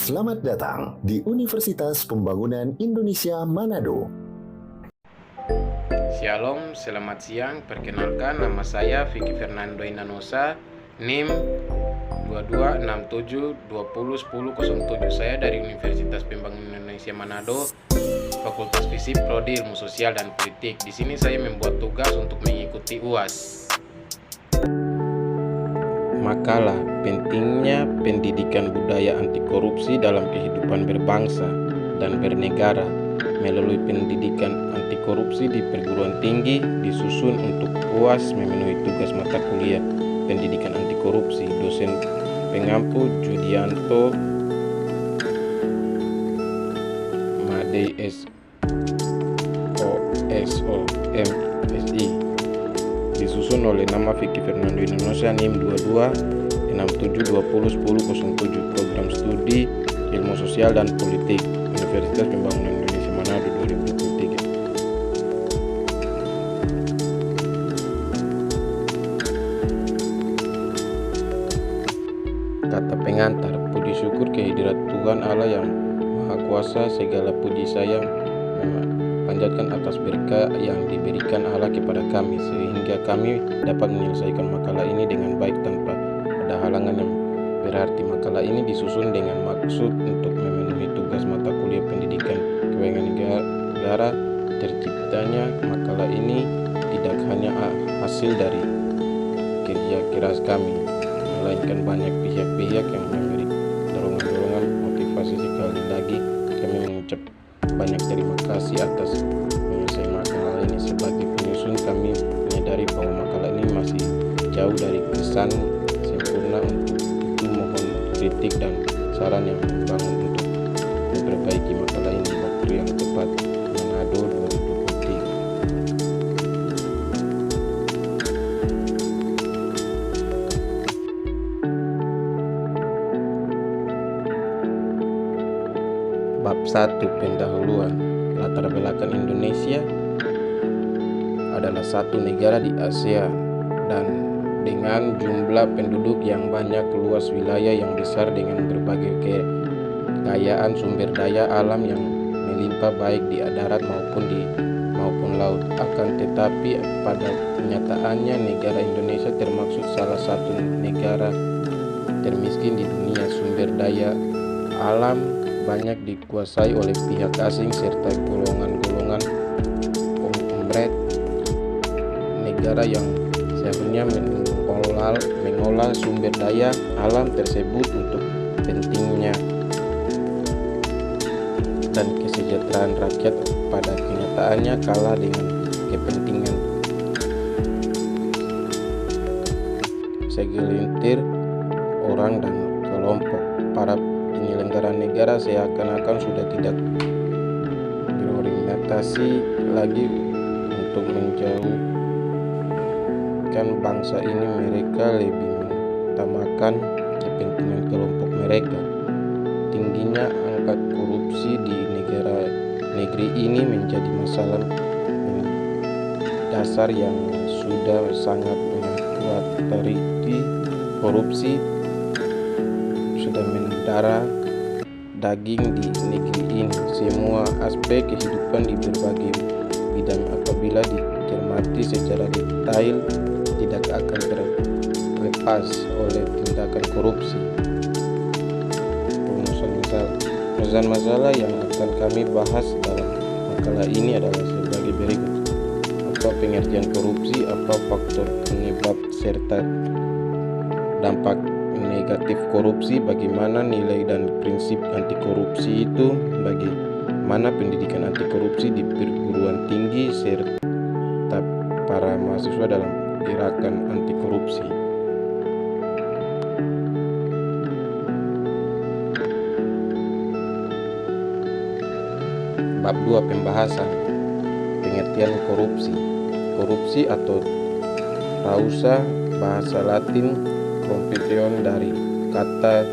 Selamat datang di Universitas Pembangunan Indonesia Manado. Shalom, selamat siang. Perkenalkan, nama saya Vicky Fernando Inanosa, NIM 2267201007. Saya dari Universitas Pembangunan Indonesia Manado, Fakultas Fisip, Prodi Ilmu Sosial dan Politik. Di sini saya membuat tugas untuk mengikuti UAS. Makalah pentingnya pendidikan budaya anti korupsi dalam kehidupan berbangsa dan bernegara melalui pendidikan anti korupsi di perguruan tinggi disusun untuk UAS memenuhi tugas mata kuliah pendidikan anti korupsi. Dosen pengampu Judianto Madei SOSOMSI, disusun oleh nama Vicky Fernando Indonesia NIM 2267201007, program studi Ilmu Sosial dan Politik, Universitas Pembangunan Indonesia Manado 2023. Kata pengantar, puji syukur kehadirat Tuhan Allah yang Maha Kuasa, segala puji sayang panjatkan atas berkah yang diberikan Allah kepada kami, sehingga kami dapat menyelesaikan makalah ini dengan baik tanpa ada halangan yang berarti. Makalah ini disusun dengan maksud untuk memenuhi tugas mata kuliah pendidikan kewenangan negara. Terciptanya makalah ini tidak hanya hasil dari kerja keras kami, melainkan banyak pihak-pihak yang memberi dorongan motivasi. Sekali lagi kami mengucap banyak terima kasih atas menyelesaikan makalah ini. Sebagai penyusun, kami menyadari bahwa makalah ini masih jauh dari kesan sempurna. Untuk itu mohon kritik dan saran yang membangun untuk memperbaiki makalah ini di waktu yang tepat. Manado 2023. Bab 1. Pendahuluan. Latar belakang Indonesia adalah satu negara di Asia dan dengan jumlah penduduk yang banyak, luas wilayah yang besar dengan berbagai kekayaan sumber daya alam yang melimpah baik di darat maupun laut. Akan tetapi pada kenyataannya negara Indonesia termasuk salah satu negara termiskin di dunia. Sumber daya alam banyak dikuasai oleh pihak asing serta golongan-golongan pemret. Negara yang seharusnya mengolah sumber daya alam tersebut untuk pentingnya dan kesejahteraan rakyat, pada kenyataannya kalah dengan kepentingan segelintir orang dan kelompok. Para penyelenggara negara seakan-akan sudah tidak berorientasi lagi untuk menjauhkan bangsa ini. Mereka lebih mengutamakan kepentingan kelompok mereka. Tingginya angka korupsi di negeri ini menjadi masalah dasar yang sudah sangat mengkhawatirkan. Korupsi sudah mendarah daging di negeri ini. Semua aspek kehidupan di berbagai bidang apabila dicermati secara detail tidak akan terlepas oleh tindakan korupsi. Rumusan masalah yang akan kami bahas dalam makalah ini adalah sebagai berikut. Apa pengertian korupsi, apa faktor penyebab serta dampak negatif korupsi, bagaimana nilai dan prinsip anti korupsi itu, bagaimana pendidikan anti korupsi di perguruan tinggi serta para mahasiswa dalam gerakan anti korupsi. Bab 2. Pembahasan. Pengertian korupsi. Korupsi atau rausa, bahasa Latin corruption, dari kata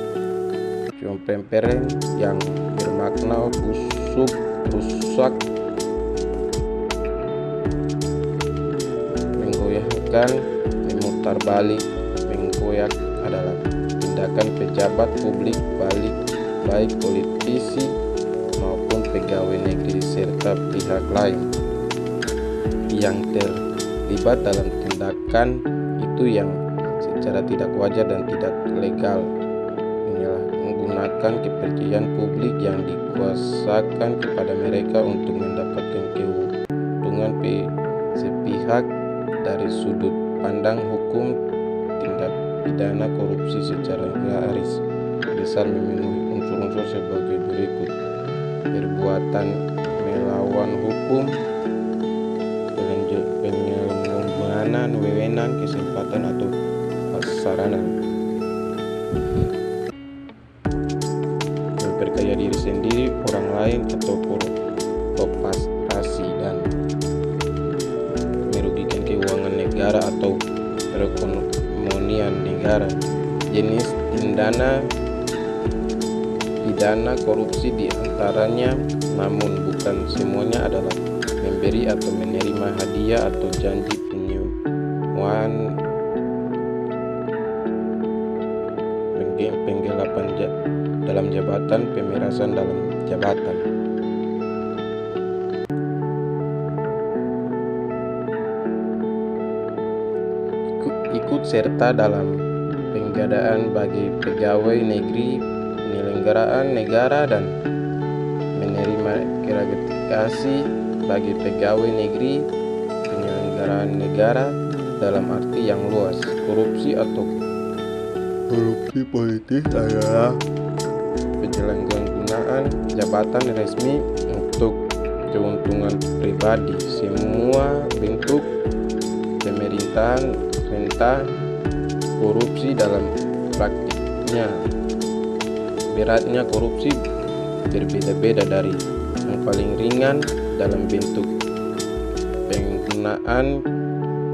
corrompere yang bermakna busuk, rusak, menggoyahkan, memutarbalik. Menggoyak adalah tindakan pejabat publik balik baik politisi maupun pegawai negeri serta pihak lain yang terlibat dalam tindakan itu yang secara tidak wajar dan tidak legal, menggunakan kepercayaan publik yang dikuasakan kepada mereka untuk mendapatkan keuntungan sepihak. Dari sudut pandang hukum, tindak pidana korupsi secara garis besar memenuhi unsur-unsur sebagai berikut: perbuatan melawan hukum, penyalahgunaan wewenang, kesempatan atau sarana, memperkaya diri sendiri, orang lain, atau korporasi dan merugikan keuangan negara atau perekonomian negara. Jenis pidana korupsi diantaranya, namun bukan semuanya, adalah memberi atau menerima hadiah atau janji penyewaan, penggelapan dalam jabatan, pemerasan dalam jabatan. Ikut serta dalam penggadaan bagi pegawai negeri, penyelenggaraan negara, dan menerima gratifikasi bagi pegawai negeri, penyelenggaraan negara dalam arti yang luas. Korupsi atau korupsi politik adalah penyalahgunaan jabatan resmi untuk keuntungan pribadi. Semua bentuk pemerintahan rentang korupsi dalam praktiknya. Beratnya korupsi berbeda-beda, dari yang paling ringan dalam bentuk penggunaan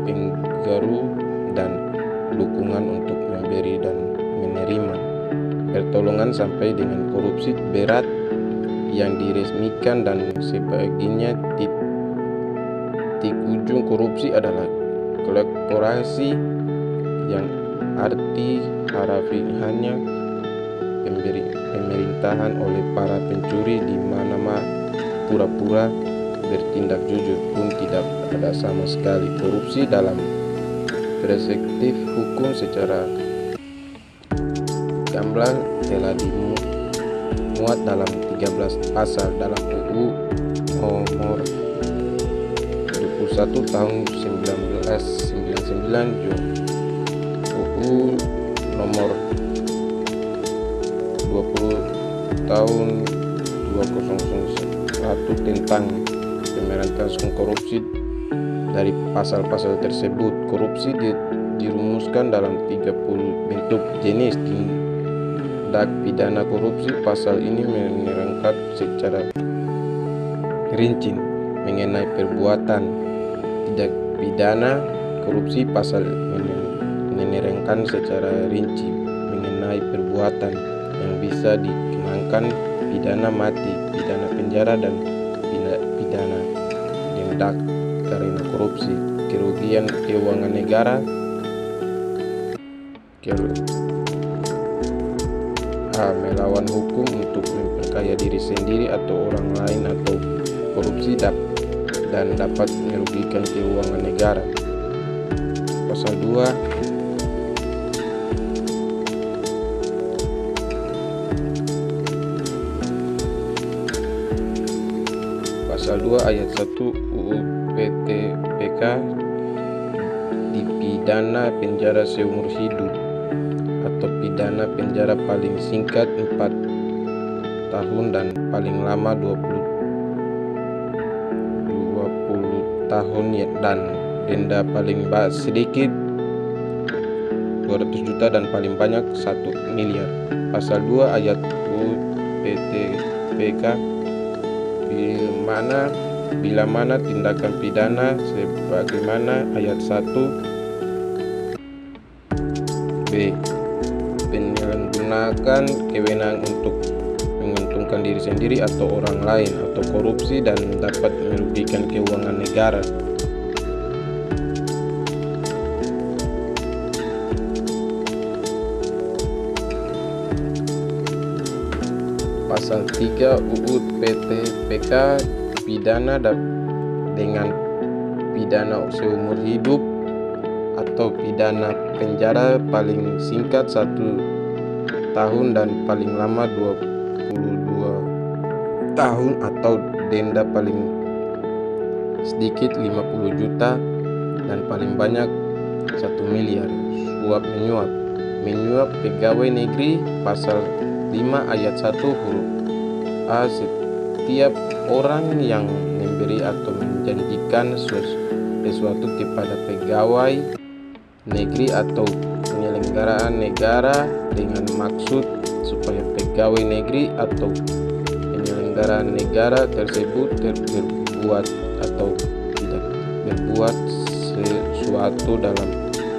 pengaruh dan dukungan untuk memberi dan menerima pertolongan, sampai dengan korupsi berat yang diresmikan dan sebagainya. Titik ujung korupsi adalah korporasi, yang arti harafiahnya pemerintahan oleh para pencuri, di mana pura-pura bertindak jujur pun tidak ada sama sekali. Korupsi dalam perspektif hukum secara gamblang telah dimuat dalam 13 pasal dalam UU nomor 21 tahun 1999, UU nomor 20 tahun 2001 tentang pemberantasan korupsi. Dari pasal-pasal tersebut, korupsi dirumuskan dalam 30 bentuk jenis tindak pidana korupsi. Pasal ini menerangkan secara rinci mengenai perbuatan tindak pidana korupsi. Pasal menerangkan secara rinci mengenai perbuatan yang bisa dikenakan pidana mati, pidana penjara, dan pidana denda karena korupsi, kerugian keuangan negara, melawan hukum untuk memperkaya diri sendiri atau orang lain, atau korupsi dan dapat merugikan keuangan negara. Pasal 2 ayat 1 UU PTPK dipidana penjara seumur hidup atau pidana penjara paling singkat 4 tahun dan paling lama 20 tahun dan denda paling sedikit 200 juta dan paling banyak 1 miliar. Pasal 2 ayat UU PTPK bila mana tindakan pidana sebagaimana ayat 1 B penyalahgunaan kewenangan untuk menguntungkan diri sendiri atau orang lain, atau korupsi dan dapat merugikan keuangan negara. Pasal 3 UU PTPK pidana dengan pidana seumur hidup atau pidana penjara paling singkat 1 tahun dan paling lama 22 tahun atau denda paling sedikit 50 juta dan paling banyak 1 miliar. Suap menyuap pegawai negeri pasal 5 ayat 1 huruf A. Setiap orang yang memberi atau menjanjikan sesuatu kepada pegawai negeri atau penyelenggaraan negara dengan maksud supaya pegawai negeri atau penyelenggaraan negara tersebut berbuat atau tidak berbuat sesuatu dalam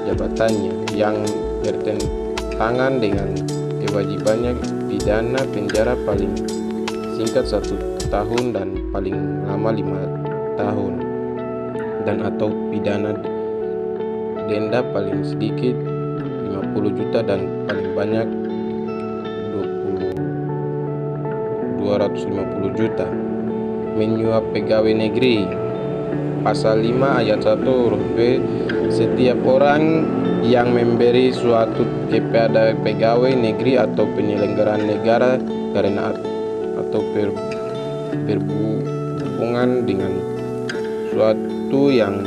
jabatannya yang bertentangan dengan kewajibannya, pidana penjara paling singkat 1 tahun dan paling lama 5 tahun dan atau pidana denda paling sedikit 50 juta dan paling banyak 250 juta. Menyuap pegawai negeri pasal 5 ayat 1 huruf B. Setiap orang yang memberi suatu kepada pegawai negeri atau penyelenggaraan negara karena atau berhubungan dengan suatu yang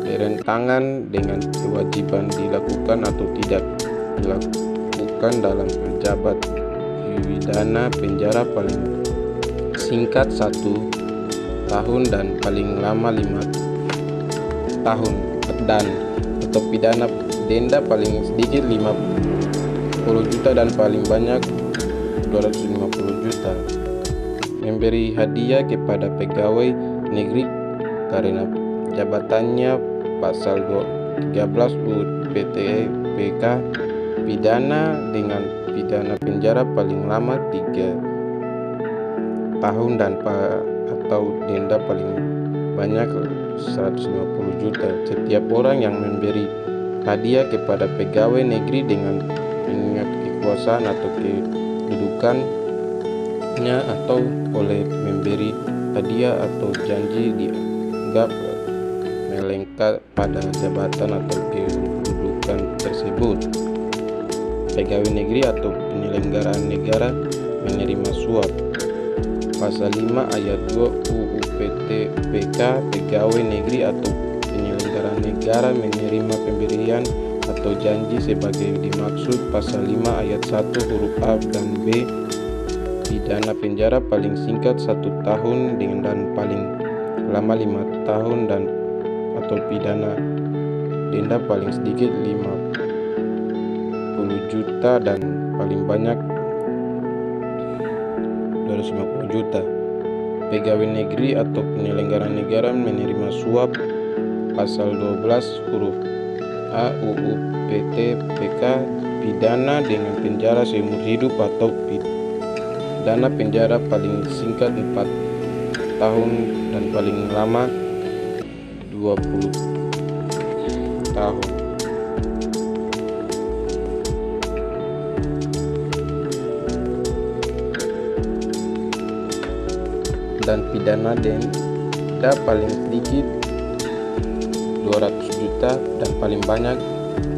bertentangan dengan kewajiban dilakukan atau tidak dilakukan dalam pejabat, pidana penjara paling singkat 1 tahun dan paling lama 5 tahun dan atau pidana denda paling sedikit 50 juta dan paling banyak 250 juta. Memberi hadiah kepada pegawai negeri karena jabatannya pasal 13 UU PTPK pidana dengan pidana penjara paling lama 3 tahun dan atau denda paling banyak 150 juta. Setiap orang yang memberi hadiah kepada pegawai negeri dengan mengingat kekuasaan atau kedudukannya atau oleh memberi hadiah atau janji dianggap melengkap pada jabatan atau kedudukan tersebut. Pegawai negeri atau penyelenggaraan negara menerima suap. Pasal 5 ayat 2 UU PTPK pegawai negeri atau penyelenggaraan negara menerima pemberian atau janji sebagai dimaksud pasal 5 ayat 1 huruf A dan B. Pidana penjara paling singkat 1 tahun dan paling lama 5 tahun dan atau pidana denda paling sedikit 50 juta dan paling banyak 250 juta. Pegawai negeri atau penyelenggaraan negara menerima suap pasal 12 huruf A UU PTPK pidana dengan penjara seumur hidup atau pidana penjara paling singkat 4 tahun dan paling lama 20 tahun. Dan pidana denda paling sedikit 200 juta dan paling banyak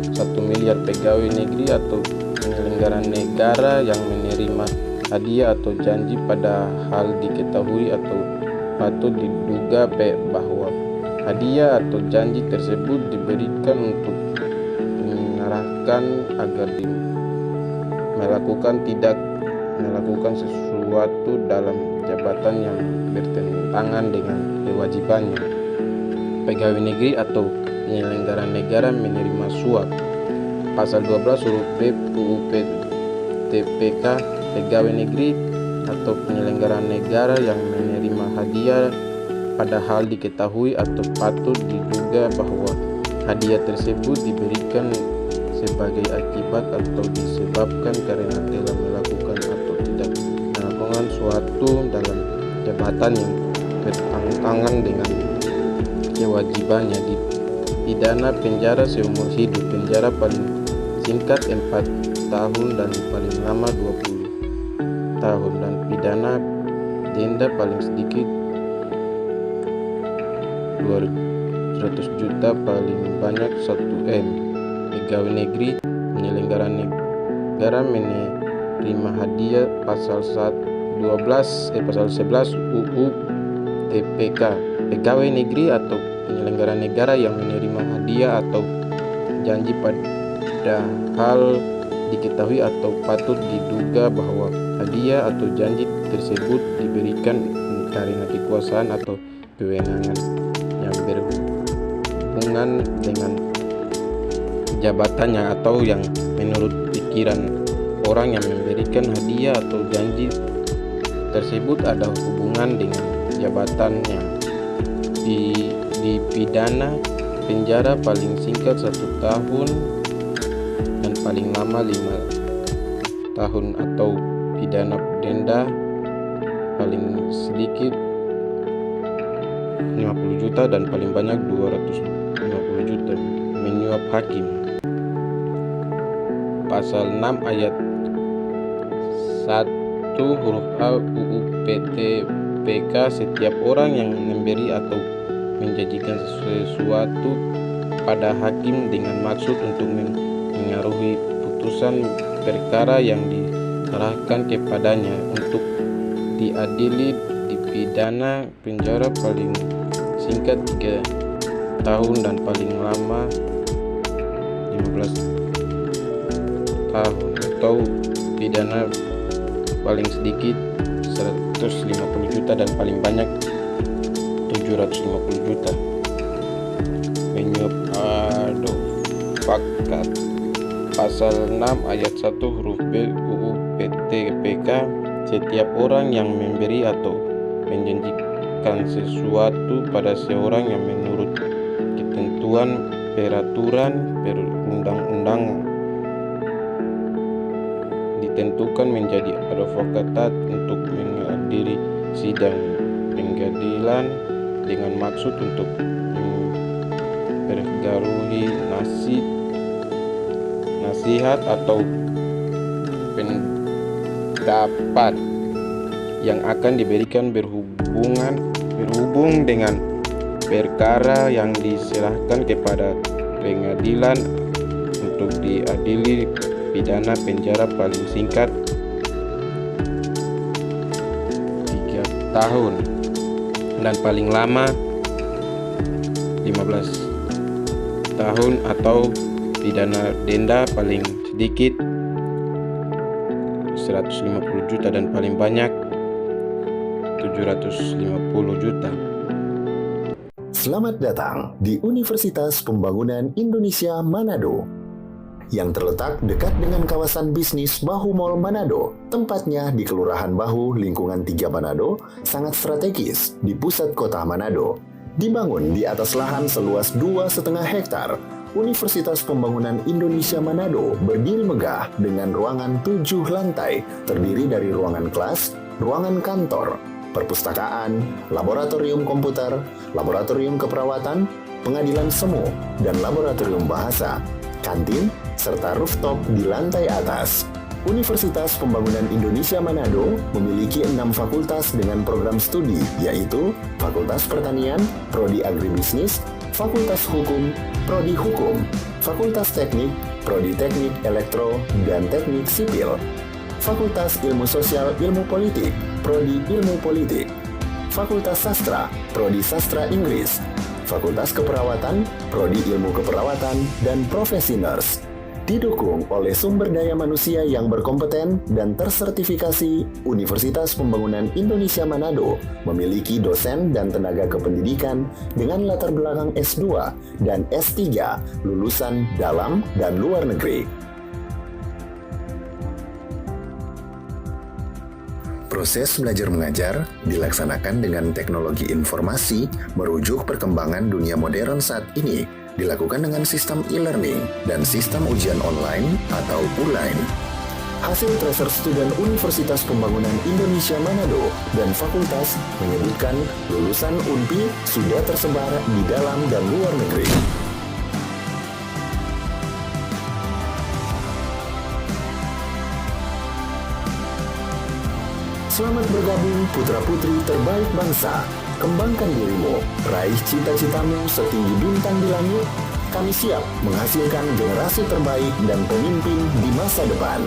1 miliar. Pegawai negeri atau penyelenggaraan negara yang menerima hadiah atau janji pada hal diketahui atau patut diduga bahwa hadiah atau janji tersebut diberikan untuk mengarahkan agar tidak melakukan sesuatu dalam jabatan yang bertentangan dengan kewajibannya. Pegawai negeri atau penyelenggaraan negara menerima suap. Pasal 12 huruf B UU PTPK pegawai negeri atau penyelenggaraan negara yang menerima hadiah padahal diketahui atau patut diduga bahwa hadiah tersebut diberikan sebagai akibat atau disebabkan karena telah melakukan atau tidak melakukan suatu dalam jabatan yang bertentangan dengan kewajibannya. Di pidana penjara seumur hidup, penjara paling singkat 4 tahun dan paling lama 20 tahun, dan pidana denda paling sedikit 200 juta paling banyak 1 M. Pegawai negeri penyelenggara negara menerima hadiah pasal 11 UU TPK. Pegawai negeri atau penyelenggara negara yang menerima hadiah atau janji padahal diketahui atau patut diduga bahwa hadiah atau janji tersebut diberikan karena kekuasaan atau kewenangan yang berhubungan dengan jabatannya atau yang menurut pikiran orang yang memberikan hadiah atau janji tersebut ada hubungan dengan jabatannya, dipidana penjara paling singkat 1 tahun dan paling lama 5 tahun atau pidana denda paling sedikit 50 juta dan paling banyak 250 juta. Menyuap hakim. Pasal 6 ayat 1 huruf A UU PTPK, setiap orang yang memberi atau menjanjikan sesuatu pada hakim dengan maksud untuk mengaruhi putusan perkara yang diserahkan kepadanya untuk diadili dipidana penjara paling singkat 3 tahun dan paling lama 15 tahun atau pidana paling sedikit 150 juta dan paling banyak 750 juta. Menyuap advokat. Pasal 6 ayat 1 huruf B UU PTPK, setiap orang yang memberi atau menjanjikan sesuatu pada seorang yang menurut ketentuan peraturan perundang-undangan ditentukan menjadi advokat untuk menghadiri sidang pengadilan dengan maksud untuk memperbarui nasihat atau pendapat yang akan diberikan berhubung dengan perkara yang diserahkan kepada pengadilan untuk diadili pidana penjara paling singkat 3 tahun dan paling lama 15 tahun atau pidana denda paling sedikit 150 juta dan paling banyak 750 juta. Selamat datang di Universitas Pembangunan Indonesia Manado yang terletak dekat dengan kawasan bisnis Bahu Mall Manado. Tempatnya di Kelurahan Bahu, Lingkungan 3 Manado, sangat strategis di pusat kota Manado. Dibangun di atas lahan seluas 2,5 hektar, Universitas Pembangunan Indonesia Manado berdiri megah dengan ruangan 7 lantai, terdiri dari ruangan kelas, ruangan kantor, perpustakaan, laboratorium komputer, laboratorium keperawatan, pengadilan semu, dan laboratorium bahasa, kantin, serta rooftop di lantai atas. Universitas Pembangunan Indonesia Manado memiliki 6 fakultas dengan program studi, yaitu Fakultas Pertanian, Prodi Agribisnis, Fakultas Hukum, Prodi Hukum, Fakultas Teknik, Prodi Teknik Elektro dan Teknik Sipil, Fakultas Ilmu Sosial Ilmu Politik, Prodi Ilmu Politik, Fakultas Sastra, Prodi Sastra Inggris, Fakultas Keperawatan, Prodi Ilmu Keperawatan, dan Profesi Nurse. Didukung oleh sumber daya manusia yang berkompeten dan tersertifikasi, Universitas Pembangunan Indonesia Manado memiliki dosen dan tenaga kependidikan dengan latar belakang S2 dan S3 lulusan dalam dan luar negeri. Proses belajar mengajar dilaksanakan dengan teknologi informasi merujuk perkembangan dunia modern saat ini, dilakukan dengan sistem e-learning dan sistem ujian online atau ULAIN. Hasil tracer student Universitas Pembangunan Indonesia Manado dan fakultas menyebutkan lulusan UNPI sudah tersebar di dalam dan luar negeri. Selamat bergabung putra-putri terbaik bangsa. Kembangkan dirimu, raih cita-citamu setinggi bintang di langit. Kami siap menghasilkan generasi terbaik dan pemimpin di masa depan.